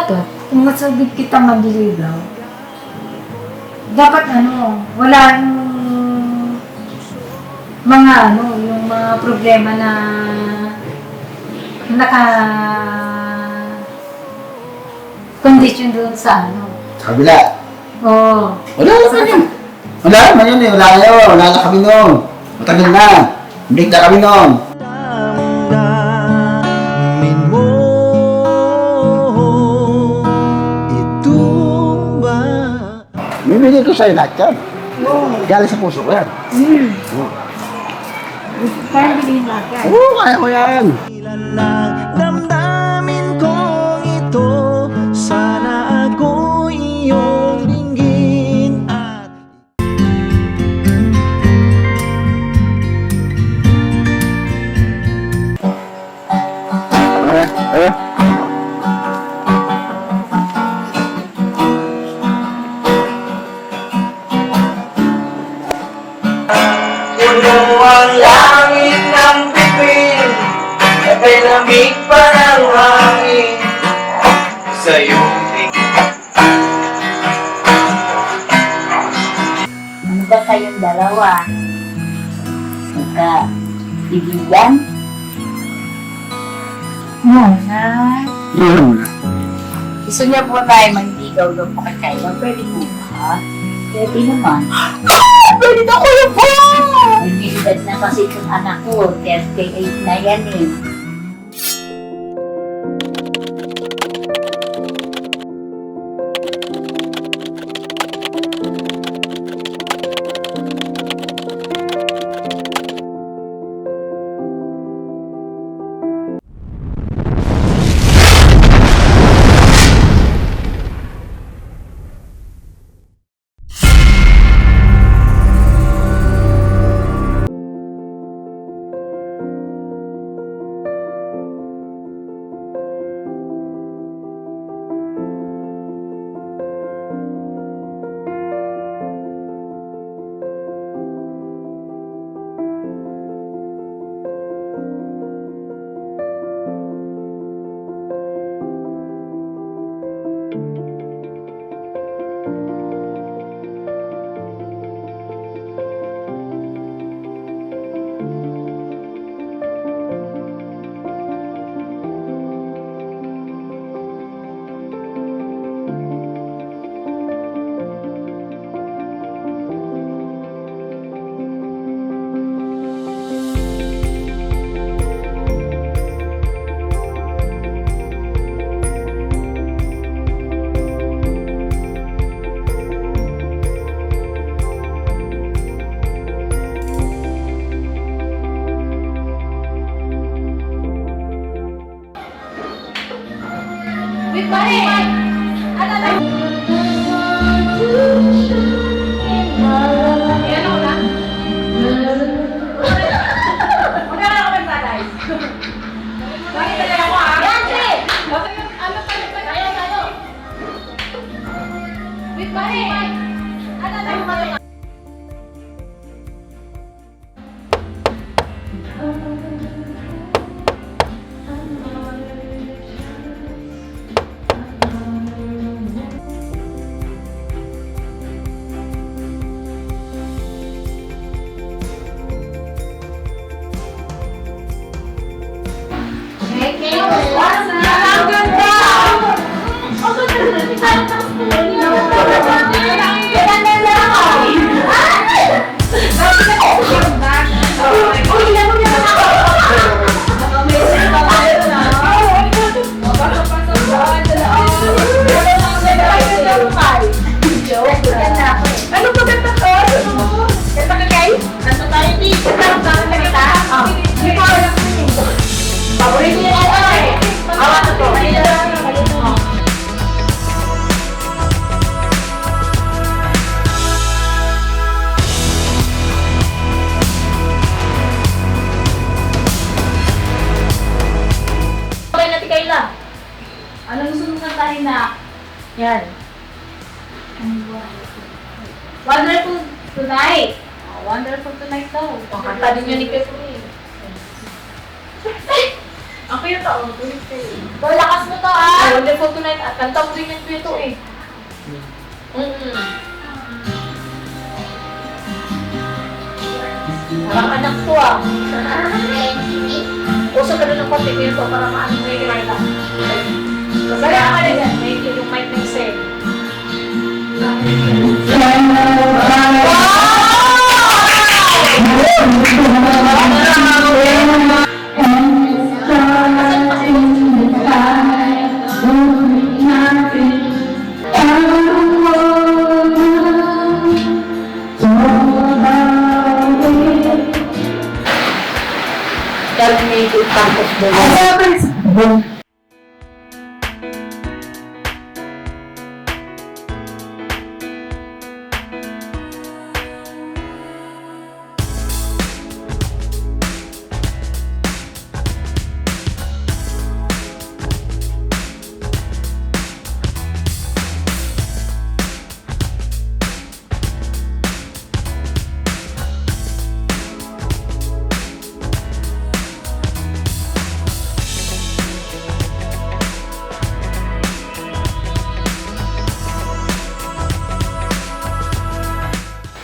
to, kung masabit kita magliligaw, dapat wala mga yung mga problema na condition doon sa Kabila. Oo. Wala naman yun. Wala naman yun eh. Wala kayo. Wala na kami noon. Matagal na. Break na kami noon. Damdamin mo ito ba? Bibigay ko sa'yo lahat yan. Galing sa puso ko yan. Kaya bilhin natin. Oo, kaya ko yan. Ilan lang damdamin kong ito. Sana ako iyong dinggin at puno ang langit ng bituin, sabay lamig pa ng hangin sa iyong Ano ba kayong dalawa? Magka-ibigan? Muna. Yun muna. Gusto niya po tayo manligaw ng pakakailan. Pwede po ba? Pwede naman. Pwede na ko yun po! Nagbilidad na kasi itong anak ko. 38 na yan eh. Ano gusto mong kantahin na? Yan. Wonderful Tonight. Wonderful Tonight daw. Kanta din yun ni Pepe. Ang cute to. Tuloy kayo. Ito, lakas mo to ah! Wonderful tonight. At kanta mo din yung cute to eh. Parang anak ko ah. Uso ka doon ng konti cute to para maano mo yung kinakita. Masaya ka na dyan. May yung mic na yung set. Terminated Campus Bowl.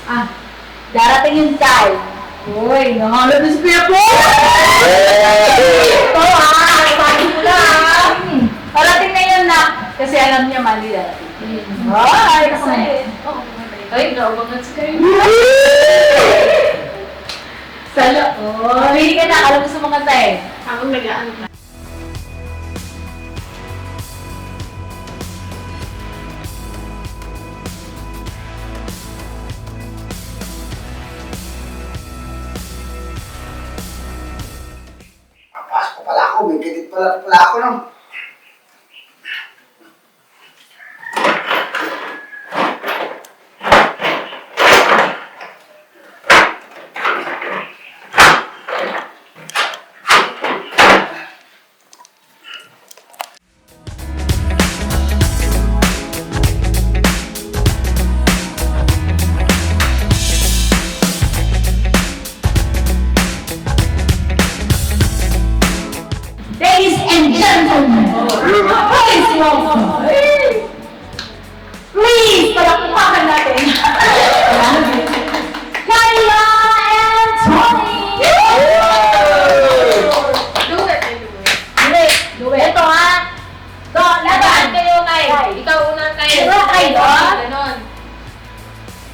Ah, Darating yung time. uy, nangalan na si Kuya po! Ito ah! Sabi ko na ah! Darating na yun na. Kasi alam niya mali darating. Ay, kasi. Ay, naubangan si kayo. Salo. Oh, hindi ka na. Alam mo sa mga tayo. Ako nagaan na. Papasok pa pala ako, may gadit pala ako nung. Ladies and gentlemen, please welcome. Please, palakpakan natin. Kyla and Tony! Do it, I do it. Do it. Ito ha. Laban. Laban kayo kay. Ikaw unang kayo. Ikaw kayo, ah? Ganon.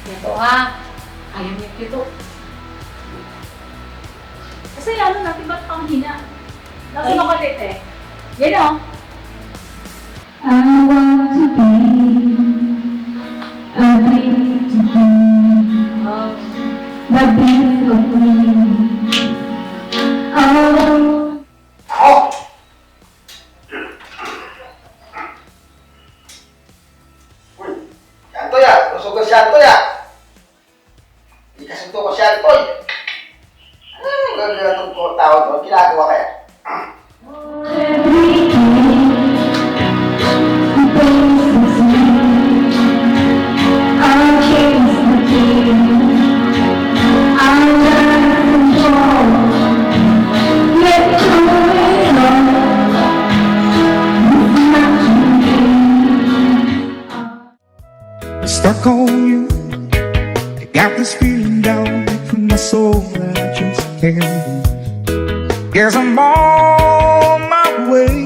Ito ha. Ayaw niya kito. Kasi lalo natin ba't pang hina? Nasa mga tete. Yan o. I want to be, I need to be, the beautiful queen. Oh, Ako! Uy, yan to ya! Lusog ka siya to ya! Hindi ka sunto ko siya to eh! Ano yung gagawin ko tao to? Ginagawa kaya? every day, places me, I'll chase the dream. I'll learn control, let go and on. It's not Stuck on you. I got this feeling down deep in my soul that I just can't lose. Guess I'm on my way.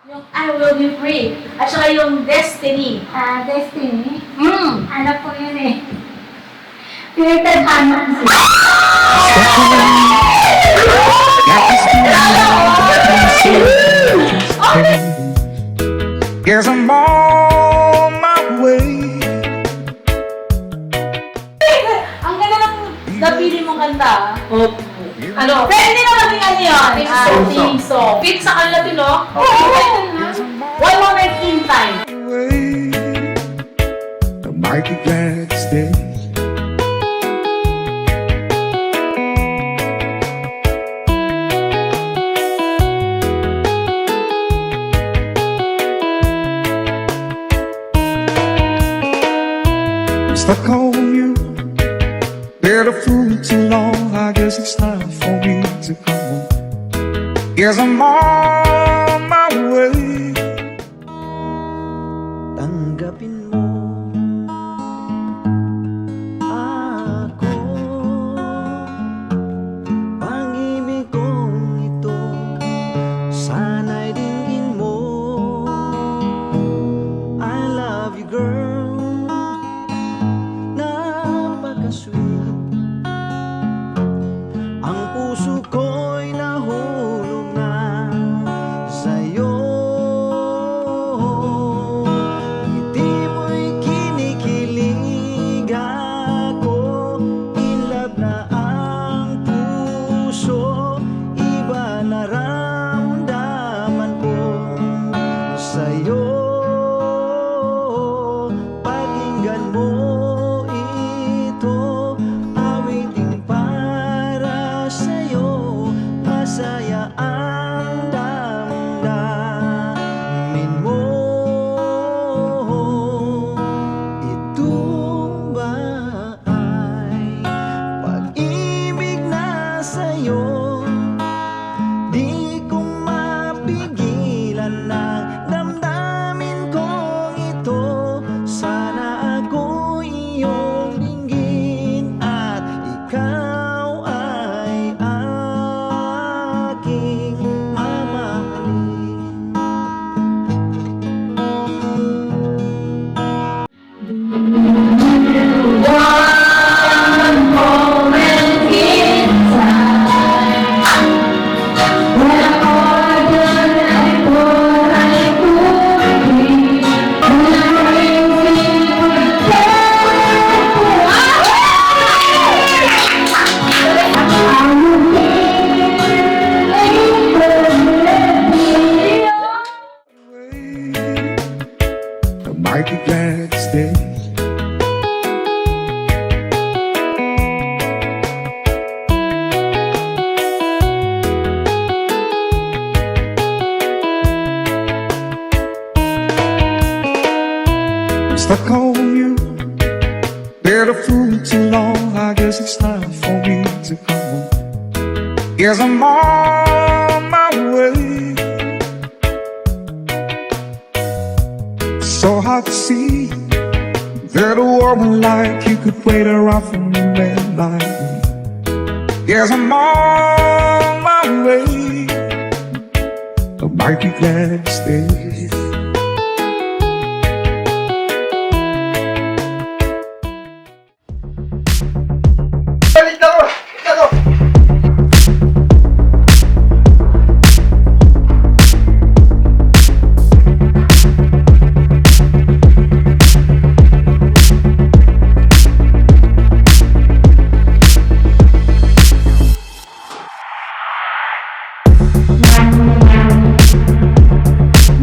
Yung I Will Be Free. At saka yung Destiny. Destiny. Hmm. Ano po yun eh? Pinagtadhanan siya. Stuck on you. Got this feeling down deep in my soul that I just can't lose. Guess I'm on my way. Ang ganda ng napili mong kanta. Opo. Ano? Pwede naman yung ano yun. Theme song. Theme song. Fit sa kanila din, no? One moment in time. Away. I might be glad to stay. I'm stuck on you. Been a fool too long. I guess it's time for me to come home. Yes, I'm on my way. Tanggapin mo ako, pag-ibig kong ito, sana'y dinggin mo. I love you, girl, napaka-sweet. Ang puso ko'y nahulog na sa'yo. Ngiti mo'y kinikilig ako, in love na ang puso. Iba naramdaman ko sa'yo. Pakinggan mo ito, awiting para sa'yo. Masaya ang damdamin mo. Ito ba ay pag-ibig na sa'yo? Di ko mapigilan ang damdamin kong ito. Sana ako iyong dinggin at ikaw ay aking mamahalin. One moment in time, when all the night thought I could be, when I really I might be glad to stay. I'm stuck on you. Been a fool too long. I guess it's time for me to come home. Yes, I'm on my way. So hard to see that a woman like you could wait around for a man like me. Yes, I'm on my way. I might be glad to stay. Balik na ko! Balik na ko!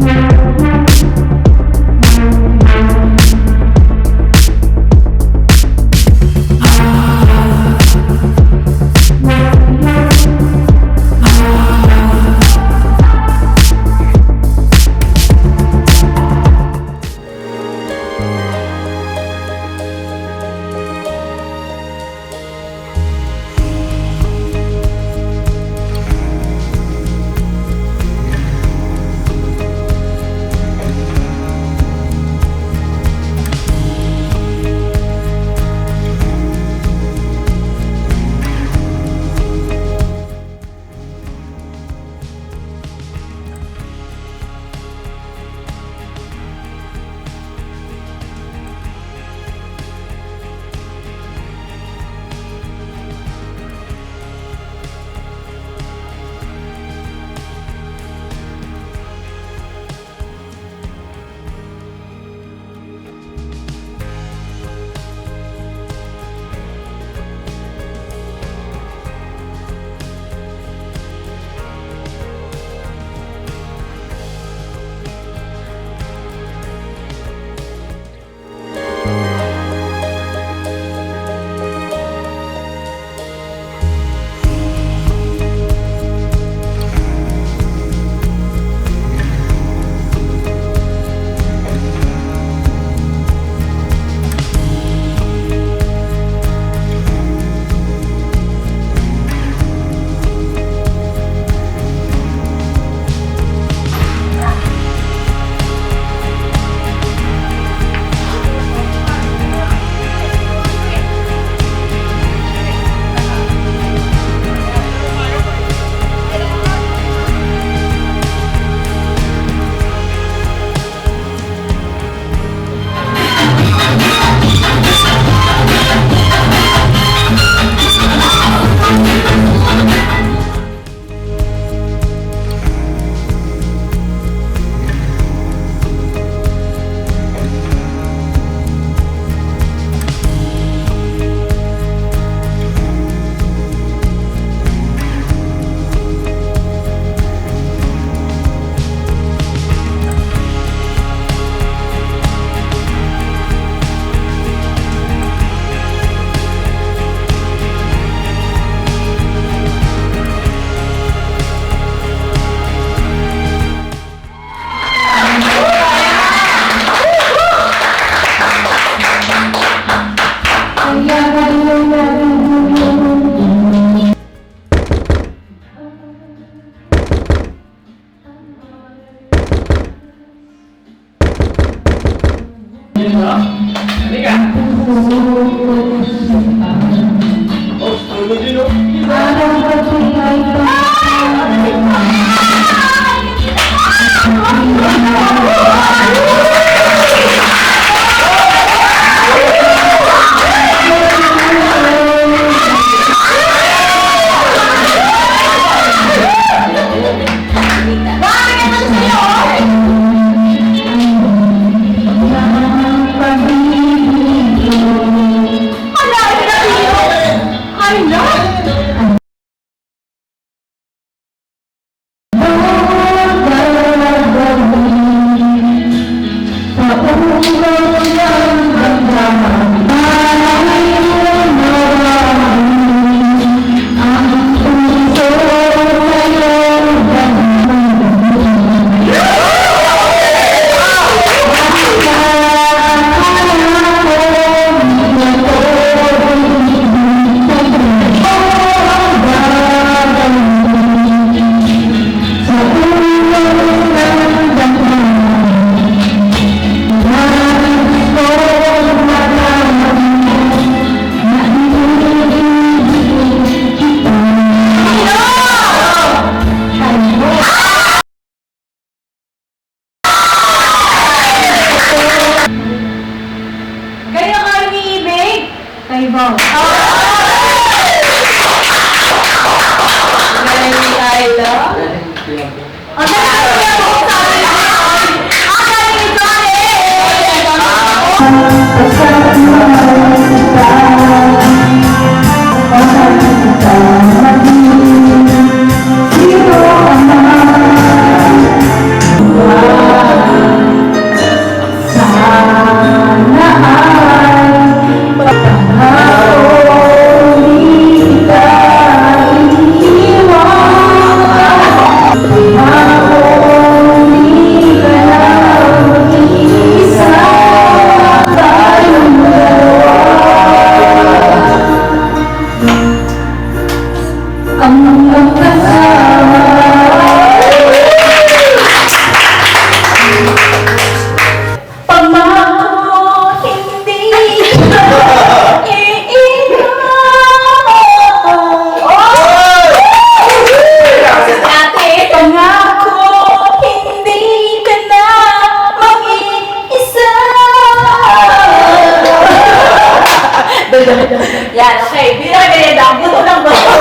Thank Halika. Oh, tulog din, oh. Parang pagkakay Kayo ka umiibig? kay Bob. Galing ni Ayla. Ang galing niya po sa akin. Ang galing ni Yan, okay. Hindi na ganyan lang. Buto ng buto.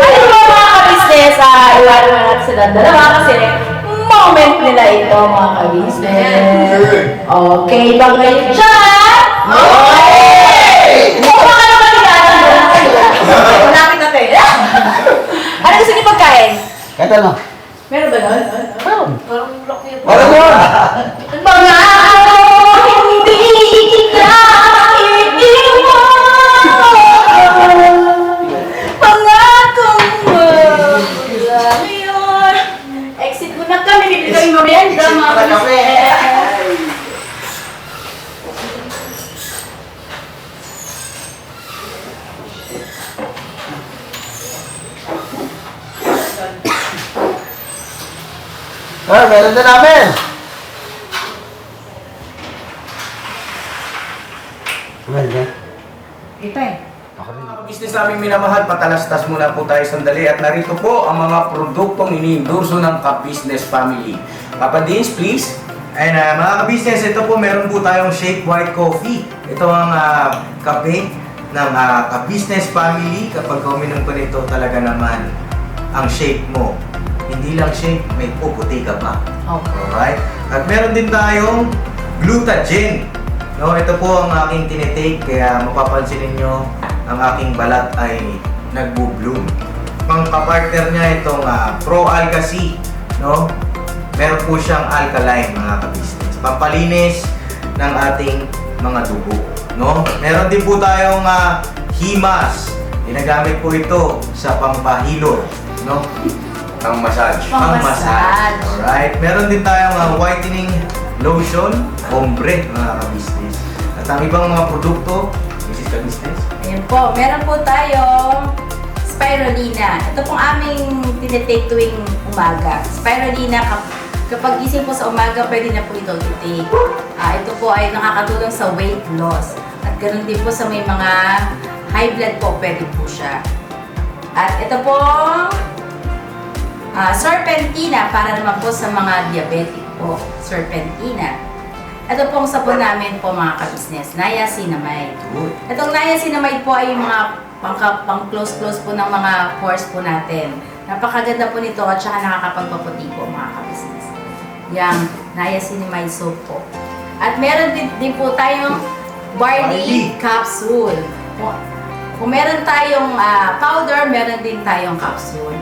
Ano ba mga ka-business? Iwanan na natin sila dalawa kasi moment nila ito mga ka-business. Okay ba kayo dyan? Okay! Mukha ka naman nila. Malapit na tayo. Ano gusto niyo pagkain? Kata no? Meron ba nun? Parang block yun. Wala mo! Mga hindi kita pangakong wala ngayon. Exit mo na kami, bibigay mo merienda, mga business. Meron na namin! Ito eh. Mga business naming minamahal, patalastas muna po tayo sandali at narito po ang mga produktong iniendorso ng Ka-Business Family. Papa Dins, please. And mga ka-business, ito po meron po tayong Shake White Coffee. Ito ang kape ng Ka-Business Family. Kapag uminom ko nito, talaga naman ang shake mo. Hindi lang shake, may puputi ka pa. Okay. Alright? At meron din tayong Glutagen. No, ito po ang aking tinitake, kaya mapapansin ninyo ang aking balat ay nagbo-bloom. Ang kapartner niya itong Pro Alga C, no? Meron po siyang alkaline mga ka-business. Pampalinis ng ating mga dugo, no? Meron din po tayong Himas. Ginagamit po ito sa pampahilo, no? Pang-massage. Pang-massage. Alright. Meron din tayong whitening lotion, ombre mga ka-business. At ang ibang mga produkto, Mrs. Ka-business. Ayan po, meron po tayong spirulina. Ito pong aming tinitake tuwing umaga. Spirulina Kapag gising po sa umaga, pwede na po ito i-take. Ito po ay nakakatulong sa weight loss. At ganoon din po sa may mga high blood po, pwede po siya. At ito po, serpentina para naman po sa mga diabetic po. Serpentina. Ito pong sabon namin po mga ka-business, niacinamide. Itong niacinamide po ay yung mga pang-close-close po ng mga pores po natin. Napakaganda po nito at saka nakakapagpaputi po mga ka-business. Yang niacinamide soap po. At meron din po tayong barley capsule. Kung meron tayong powder, meron din tayong capsule.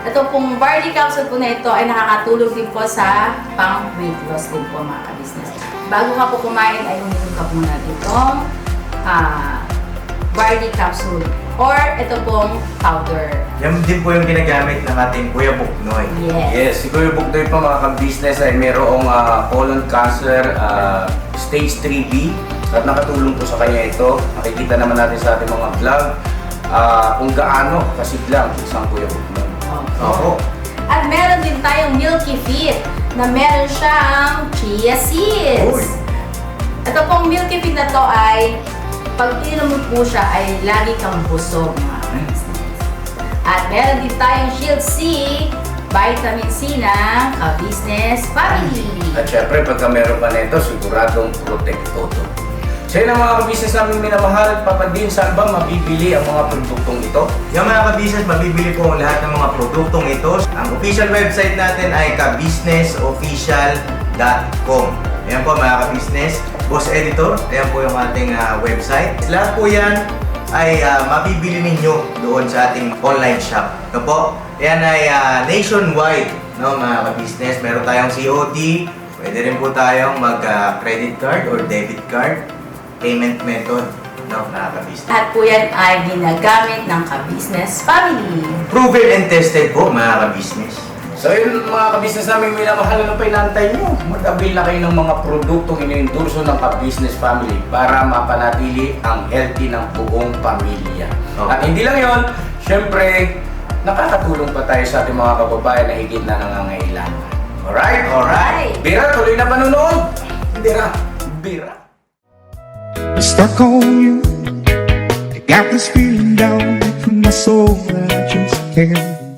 Ito pong barley capsule po na ito ay nakakatulong din po sa pang-weight loss din po mga ka-business. Bago ka po kumain ay uminom ka muna itong barley capsule or ito pong powder. Yan din po yung ginagamit ng ating Kuya Buknoy. Yes. Yes, si Kuya Buknoy po mga ka-business ay mayroong colon cancer stage 3B at nakatulong po sa kanya ito. Nakikita naman natin sa ating mga vlog kung gaano kasiglang isang Kuya Buknoy. Oo. At meron din tayong Milky Fit na meron siyang chia seeds. Uy. Ito pong Milky Fit na to ay pag ininom mo po siya ay lagi kang busog mga ka-business. At meron din tayong Shield C, vitamin C ng ka-business family. At syempre, pagka meron pa nito, siguradong protektodo. So yun ang mga ka-business namin minamahal, papadin, saan ba mabibili ang mga produktong ito? Yung mga ka-business, mabibili po ang lahat ng mga produktong ito. Ang official website natin ay kabusinessofficial.com. Ayan po mga ka-business. Boss Editor, ayan po yung ating website. Lahat po yan ay mabibili ninyo doon sa ating online shop. Ito po, yan ay nationwide, no, mga ka-business. Meron tayong COD, pwede rin po tayong mag-credit card or debit card payment method, no, mga ka-business. At po yan ay ginagamit ng ka-business family. Proven and tested po, mga ka-business. So yun mga ka-business namin minamahal, ano pa inaantay nyo? Mag-avail na kayo ng mga produktong iniendorso ng ka-business family para mapanatili ang healthy ng buong pamilya. Okay. At hindi lang yon, syempre, nakakatulong pa tayo sa ating mga kababayan na higit na nangangailangan. Alright? Alright. Bira, tuloy na panunood! Bira, bira. I'm stuck on you. I got this feeling down deep in my soul that I just can't.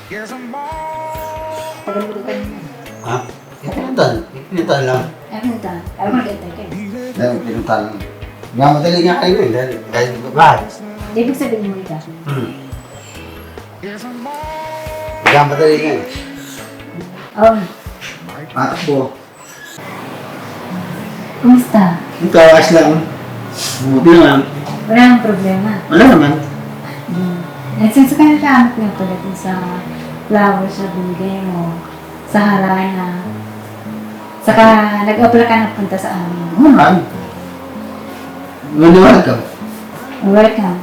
Yes, I'm all Ha? Pinitan lang. Dahil pinitan lang. Nga madali nga kayo eh, dahil babae. Ibig sabihin mo ito. Nga madali nga eh. Matakbo. Kumusta? Ito, ayos lang. Buti naman. Wala nang problema. Wala naman. Since ka nakakamit nga pala dun sa flowers na binigay mo, sa harana, saka nag-apply ka na punta sa amin. Oo naman. Maniwala ka. Welcome.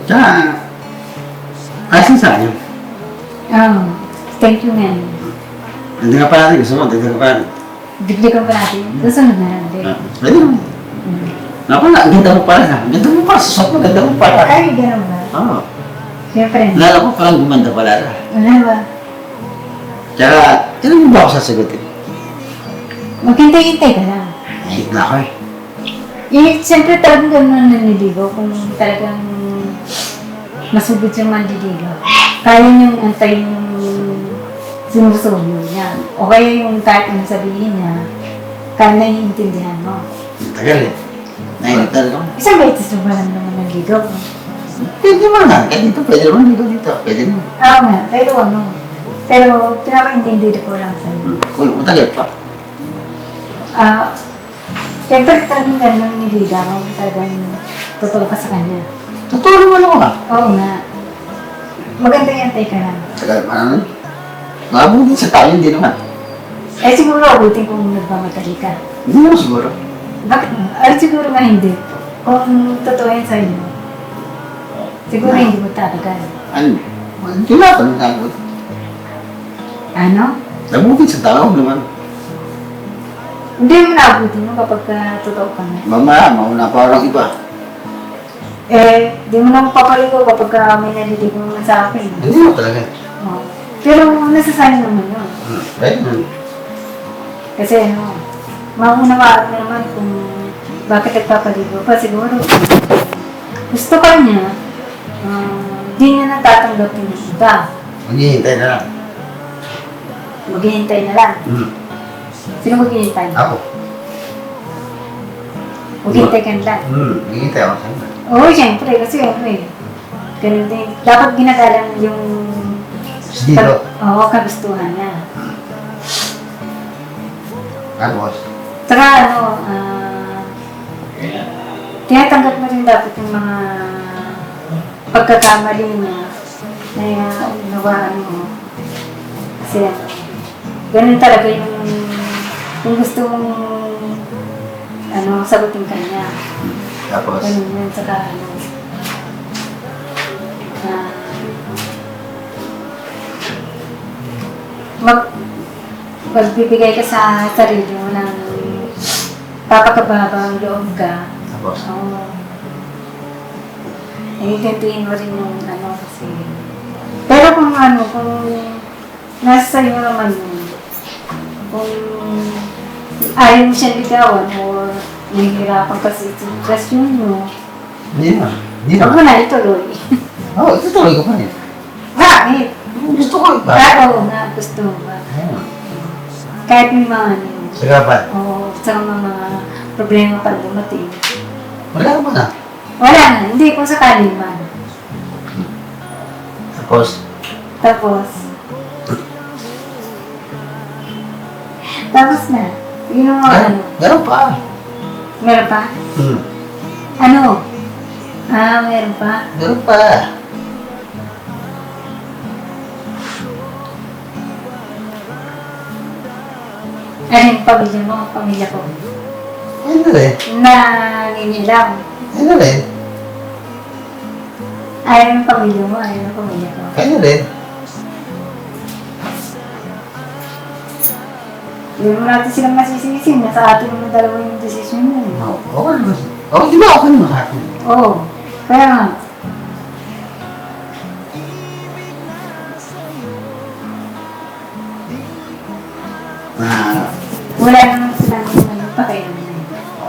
Tsaka, ayos lang sa akin. Thank you man. Hindi nga pa natin, gusto mo, hindi nga pa natin. Digdigan pa natin. Susunod na natin. Pwede naman. Naku na, ganda mo pala na. Ganda mo pala, susok mo, ganda mo pala. Ay, gano'n ba? Oo. Siyempre. Lala ko parang gumanda pala na. Wala ba? Tsaka, kailan mo ba ako sasagutin? Maghintay-hintay ka lang. Hihit na ako eh. Siyempre talagang gano'n naniligaw kung talagang masugod siyang mandiligaw. Kaya niyong antayin yung sinusuyo niya. O kaya yung kahit anong sabihin niya, kaya naiintindihan mo. Tagal eh. Nainitan lang. Isang beses mo ba lang naman nanligaw? Pwede mo na. Kahit dito, pwede naman dito dito. Pwede mo. Oo nga, pero ano. Pero pinakaintindi ko lang sa'yo. Kung matagal pa. Siyempre talagang gano'n naniligaw. Talagang totoo ka sa kanya. Totoo naman ako nga. Oo nga. Magantay-antay ka lang. Tagal pa naman. Mabuti sa tayo, hindi naman. Eh siguro abutin kung nagmamadali ka. Hindi naman siguro. Bakit? Ay siguro nga hindi. Kung totoo yan sa'yo, siguro hindi mo tatagal. Ano? Hindi na ako nagkakot. Ano? Nabuti sa tao naman. Hindi mo naabutin mo kapag totoo ka na. Mamaya, mauna pa orang iba. Eh, di mo na papaligo kapag may naliligo naman sa akin. Hindi mo talaga. Oh. Pero nasasayang naman yun. Pwede. Kasi maunawaan mo naman kung bakit nagpapaligo pa. Siguro, gusto ka niya, di niya natatanggap yung iba. Maghihintay na lang. Maghihintay na lang. Sino maghihintay? Ako. Maghihintay ka na lang. Maghihintay ako sa'yo. Oo, siyempre, kasi ganun din. Dapat ginagalang yung Si Dito. Oo, kagustuhan niya. Tapos. Saka tinatanggap mo rin dapat yung mga pagkakamali niya na unawaan mo. Kasi ganun talaga yung gusto mong sagutin ka niya. Tapos. Ganun yun, saka magbibigay ka sa sarili mo ng papakababang loob ka. Tapos. Oo. Gantiin mo rin yung kasi. Pero kung nasa sa'yo naman yun, kung ayaw mo siya ligawan o nahihirapan kasi sa sitwasyon mo, Hindi na. huwag mo na ituloy. Oo, itutuloy ko pa rin. Bakit? Gusto ko iba. Oo nga, gusto mo ba? Kahit may mga Saka pa. oo, sa mga problema pa dumating. Wala ka ba na? Wala na, hindi ko sakali man. Tapos. Tapos na. Yun ang Meron pa. Meron pa? Ano? Meron pa? Meron pa. Ano yung pamilya mo? Pamilya ko? Ano rin? Nangingilam. Ano rin? Ayaw yung pamilya mo, ayaw yung pamilya ko. Ano rin? Hindi mo natin silang masisisi. Nasa atin naman dalawa yung desisyon mo. Okay naman. Oo, di ba okay naman sa akin? Oo. Kaya nga. Wala naman silang pakialam.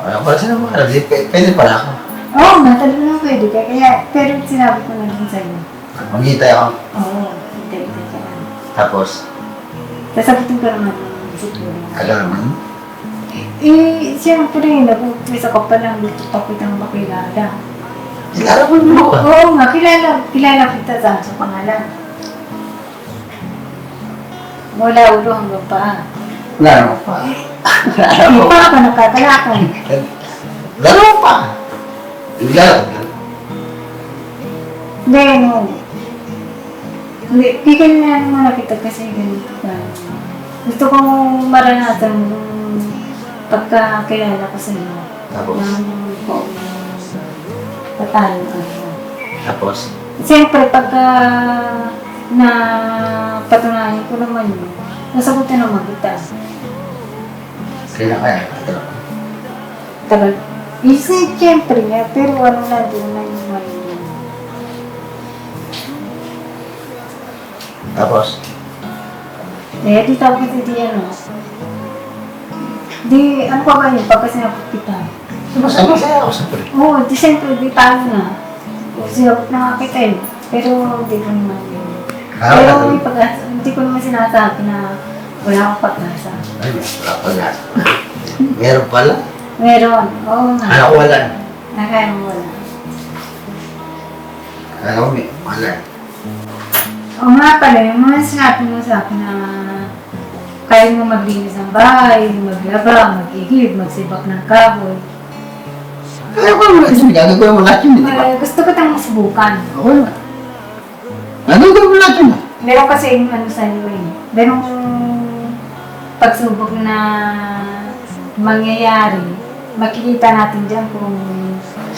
Ayaw pala sila mga pwede pala ako. Oo nga, talaga na pwede ka. Pero sinabi ko na din sa'yo. Maghihintay ako. Oo, hintay ka lang. Tapos. Sasagutin ko naman yung siguro. Alam naman. Siyempre, nag-umpisa ka pa lang dito pa kitang makilala. Kilala mo naman ako. Oo nga, kilala kita sa pangalan. Mula ulo hanggang paa. Wala naman pa. Hindi pa ako nagkakalakad. Laro pa. Laro. Hindi, Kikil na naman kita kasi ganito ka. Gusto kong maranasan yung pagkakilala ko sa iyo. Tapos. Patalo ka. Tapos. Siyempre, pagka patunayan ko naman yun, nasagutin naman kita. Kaya kaya. Tagal. Siyempre nga, pero doon na yung mali. Tapos. Di tapos ano pa ba yun, pagka sinapot kita? Masaya ako siyempre. Oo, siyempre, di tayo na. Sinapot na nga kita pero hindi ko naman yun. Pero may pag-asa, hindi ko naman sinasabi na wala akong pag-asa. Ay, wala pala. Meron pala? Meron, oo nga. Alam ko wala. Nakaya mo wala. Alam ko wala. Oo nga pala, yung mga sinabi mo sa akin na kaya mo maglinis ng bahay, maglaba, mag-igib, magsibak ng kahoy. Kaya ko naman lahat yun. Gagawin mo lahat yun. Di ba? Gusto ko tayong masubukan. Ako naman. Gagawin mo lahat yun. Meron kasi yung sa iyo merong pagsubok na mangyayari. Makikita natin dyan kung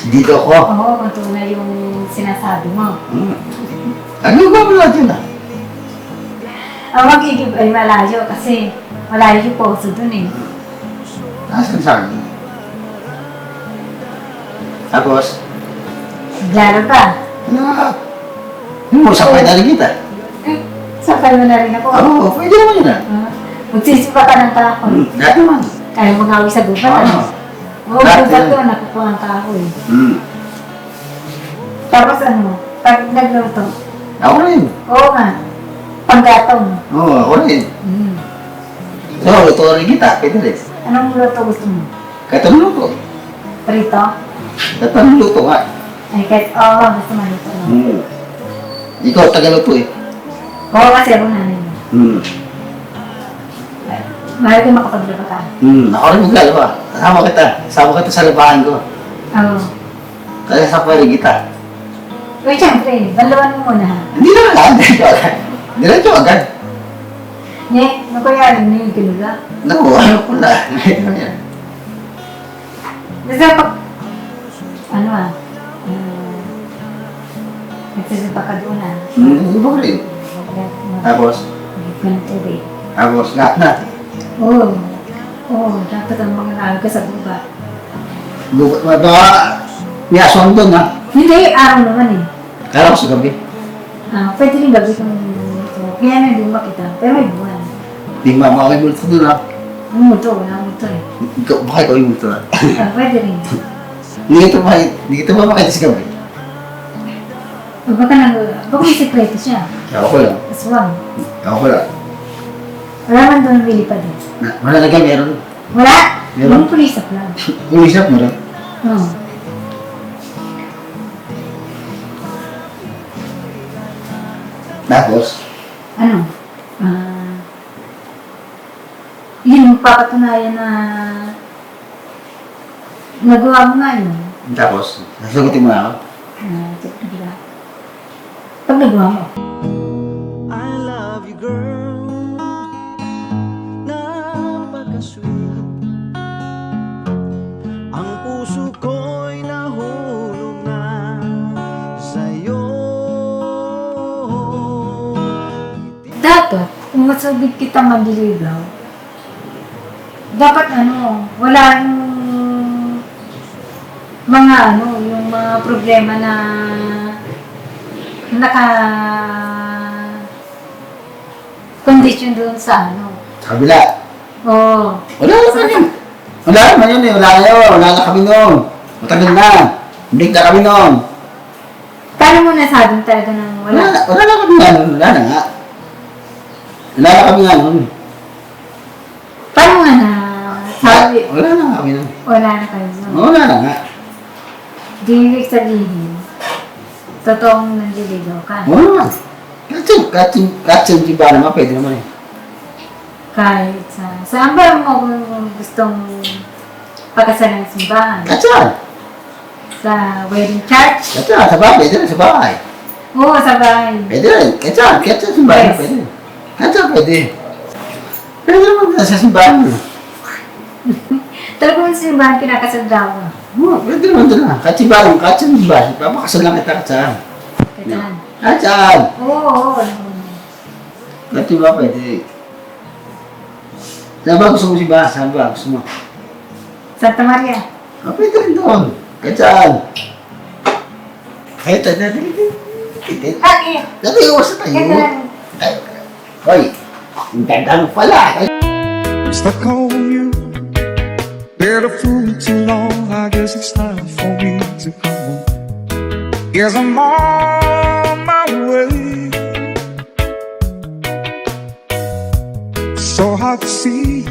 Dito ako. kung tunay yung sinasabi mo. Gagawin mo lahat yun. Ang mag-igib ay malayo kasi malayo yung poso dun Nasaan sa akin? Tapos. Lalo ka. Ano nga? Hindi mo sakay na rin kita. Sabi Sasakay mo na rin ako. Oo, pwede naman yun ah. Magsisipa ka ng kahoy. Dati man. Kaya mag-awi sa gubat, ano? Oo, Dati gubat yan. ko, nakukuha ang kahoy. Hmm. Tapos ano, pag nagluto, Ako rin. oo nga, panggatong. Oo, ako rin. Mm. So, ito rin kita, pwede rin. Anong luto gusto mo? Kahit anong luto. Prito? Kahit anong luto nga. Ay, kahit, oo, gusto mo luto. Hmm. Ikaw, tagaluto eh. Oo, kasi ako nanay mo. Hmm. Mahal ko makapaglaba ka. Ako rin maglalaba. Kasama kita sa labahan ko. Oo. Kaya sa pwede kita. Uy, siyempre, balawan mo muna ha. Hindi na lang, diretso agad. Diretso agad. Nye, nakuyarin mo yung kinuga. Naku, ano ko na. Basta pag, ano nagsisipa ka doon Iba ko rin. Tapos, tapos, lahat na. Oo. Oo, dapat ang mga naaw ka sa gubat. Baka, may aswang doon ha. Hindi, araw naman eh. Kala ko sa gabi. Pwede rin gabi kung ito. Kaya na hindi makita, pero may buwan. Hindi mamakakay mo ito doon ha. Ang muto, wala muto eh. Baka ikaw yung muto ha. Pwede rin. Hindi kita mamakita sa gabi. O baka may sekreto siya. Ako ko lang. Aswang. Ako ko lang. Wala man doon nilipad eh. Wala na meron. Wala! Meron? Yung pulisap lang. Ulisap mo lang. Oo. Tapos, Ano? Yun, papatunayan na nagawa mo nga yun. tapos, sasagutin mo na ako. Diba? Pag nagawa mo. I love you, girl. Napaka-sweet. Ang puso ko'y nahulog na sa'yo. Dapat, kung masabit kita manliligaw, dapat wala yung mga yung mga problema na condition doon sa Sa kabila. Oo. Wala naman yun. Wala naman yun eh. Wala na yun. Wala na kami noon. Matagal na. Break na kami noon. Paano mo nasabing talaga ng Wala wala? na kami nga noon. Wala na nga. Wala na kami nga noon. Paano nga na sabi? Wala na nga kami noon. Wala na kayo. Wala na nga. Di ibig sabihin, totoong nanliligaw ka. Wala naman. Kahit yung iba naman, pwede naman eh. Kahit saan ba mo kung gustong pagkasalan ng simbahan? Kahit saan. Sa wedding church? Kahit saan. Sa bahay. Pwede rin sa bahay. Oo, sa bahay. Pwede rin. Kahit saan. Kahit sa simbahan. Yes. Pwede. Kahit saan pwede. Pwede naman sa simbahan. Talagang sa simbahan kinakasandawa. Pwede naman doon na. Kahit simbahan. Kahit sa simbahan. Papakasal lang kita kahit saan. Kailangan. Kahit saan. Oo. Kahit iba pwede. Saan ba gusto mo simbahan? Saan ba gusto mo? Santa Maria. Pwede rin doon. Kahit saan. Kahit saan. Bakit? Dati iwas na tayo. Kailangan. Hoy, ang ganda mo pala. Stuck on you. Been a fool too long. I guess it's time for me to go. Yes, I'm on my way. So hard to see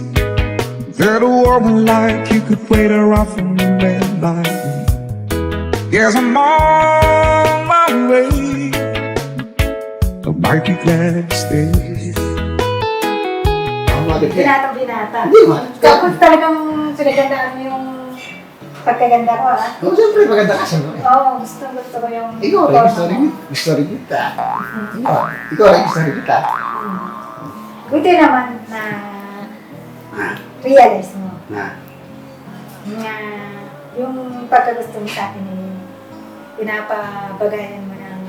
that a woman like you could wait around for a man like me. Yes, I'm on my way. I might be glad to stay. Binatang binata. Hindi man. Tapos talagang pinagandaan mo yung pagkaganda ko, ha? Oh, siyempre maganda ka siya. Oo, gusto ko yung... Ikaw rin, gusto rin kita. Ikaw rin, gusto rin kita. Buti naman na realize mo Na, na yung pagkagusto mo sa akin eh, pinapabagayan mo ng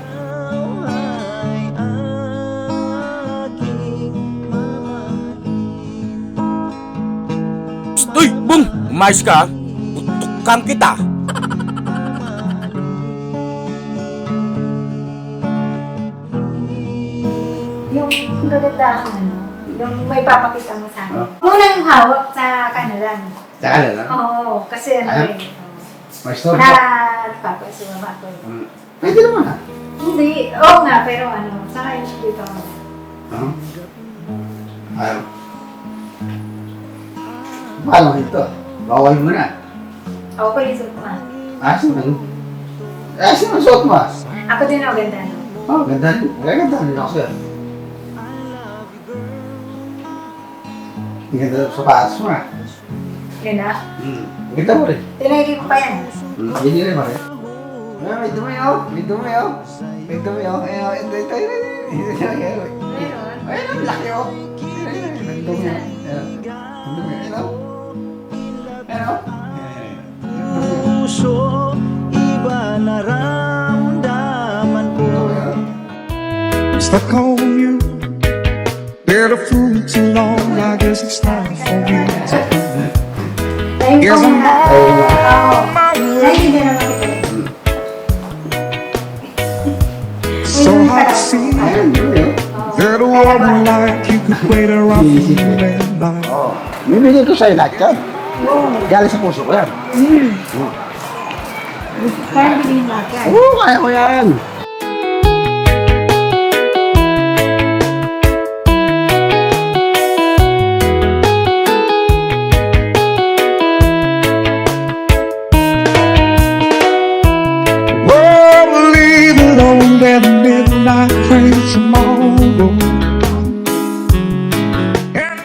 Ikaw ay aking mamahalin. Uy, Bong! Umayos ka! Utukan kita! yung gaganda ang ano, yung may papakita mo sa akin. Muna yung hawak sa kanalan. Sa kanila? Oo, kasi ano eh. May story Na, pa. papasumama ko. Pwede naman ha. Hindi, oo nga, pero ano, sa kayo dito. Ayaw. Paano ito? Bawal mo na. Okay, suot mo. Asin ang... Asin ang suot mo. Ako din ako ganda, no? Oh, ganda. Ganda rin ako sa'yo. Ang ganda sa sapatos mo ah. Yun na. Ang ganda mo rin. Tinagay ko pa yan. Hindi rin mo rin. May dumi oh. May dumi oh. May dumi oh. Ayun, ito. Meron. Ayun, ang laki oh. Ang dumi oh. Ang dumi. Ayun oh. Ayun oh. Puso, iba naramdaman ko. Stuck on you. Been a fool too long. I guess it's time for me to Ayun Yes, ko I'm nga. Oo. Naiintindihan naman kita. so hard to see Ayun, dumi oh. that a woman like you could wait around for me and lie. Oh. Bibigay ko sa'yo lahat yan. Galing sa puso ko yan. Kaya bilhin mo agad. Oo, kaya ko yan. Oh, leave alone that midnight train tomorrow. And